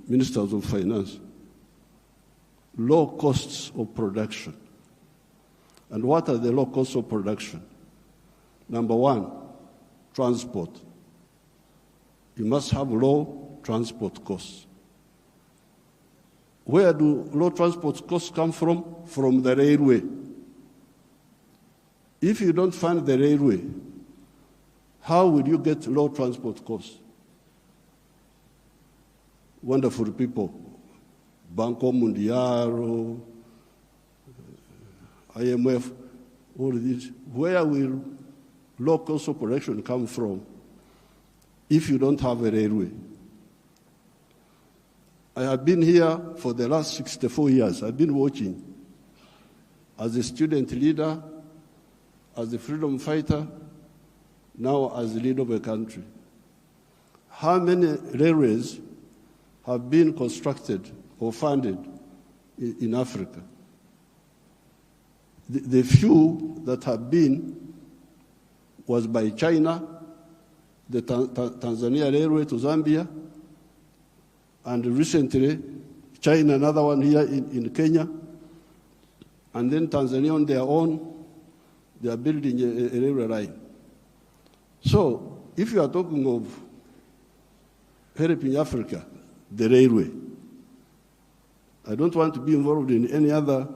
ministers of finance. Low costs of production. And what are the low costs of production? Number one, transport. You must have low transport costs. Where do low transport costs come from? From the railway. If you don't fund the railway, how will you get low transport costs? Wonderful people, Banco Mundial, IMF, all this. Where will low cost of production come from if you don't have a railway? I have been here for the last 64 years. I've been watching as a student leader, as a freedom fighter, now as the leader of a country. How many railways have been constructed or funded in Africa? The few that have been was by China, the Tanzania Railway to Zambia, and recently China, another one here in Kenya, and then Tanzania on their own, they are building a railway line. So if you are talking of helping Africa, the railway, I don't want to be involved in any other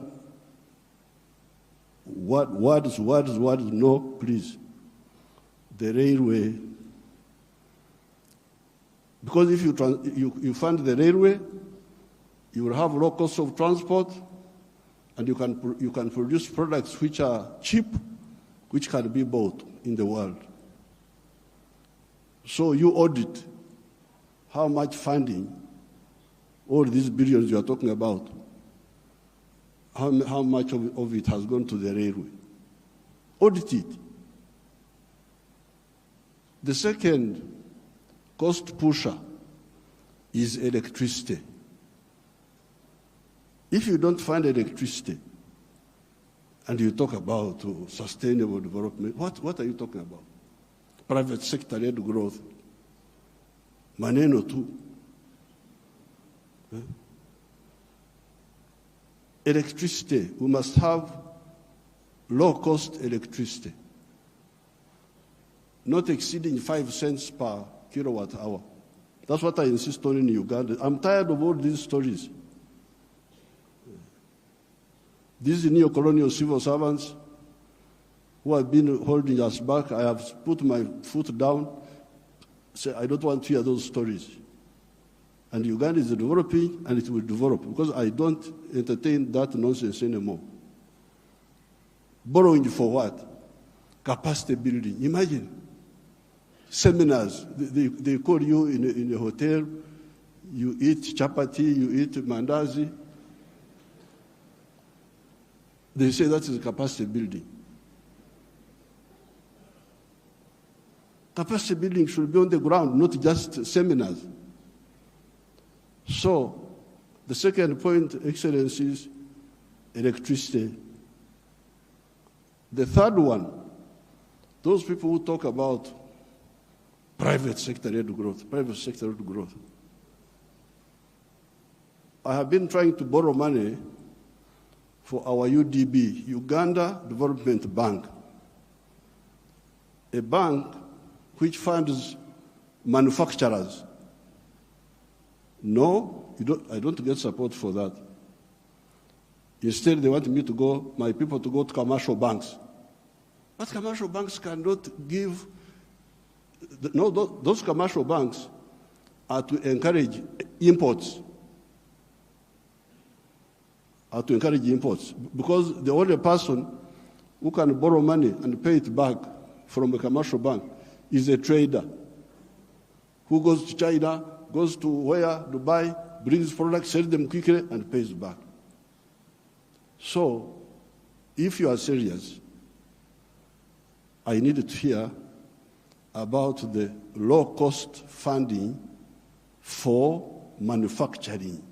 words, no, please. The railway. Because if you fund the railway, you will have low cost of transport, and you can produce products which are cheap, which can be bought in the world. So you audit how much funding, all these billions you are talking about, how much of it has gone to the railway. Audit it. The second cost pusher is electricity. If you don't find electricity and you talk about sustainable development, what are you talking about? Private sector-led growth. Maneno tu. Electricity, we must have low-cost electricity, not exceeding 5 cents per kilowatt hour. That's what I insist on in Uganda. I'm tired of all these stories. These neo-colonial civil servants who have been holding us back, I have put my foot down, say, I don't want to hear those stories. And Uganda is developing, and it will develop, because I don't entertain that nonsense anymore. Borrowing for what? Capacity building. Imagine. Seminars, they call you in a hotel, you eat chapati, you eat mandazi. They say that is capacity building. Capacity building should be on the ground, not just seminars. So, the second point, Excellencies, electricity. The third one, those people who talk about private sector-led growth, I have been trying to borrow money for our UDB, Uganda Development Bank, a bank which funds manufacturers. No, I don't get support for that. Instead, they want me to go, my people to go to commercial banks. But commercial banks cannot give, no, those commercial banks are to encourage imports. Because the only person who can borrow money and pay it back from a commercial bank is a trader who goes to China, goes to where, Dubai, brings products, sells them quickly, and pays back. So, if you are serious, I needed to hear about the low-cost funding for manufacturing.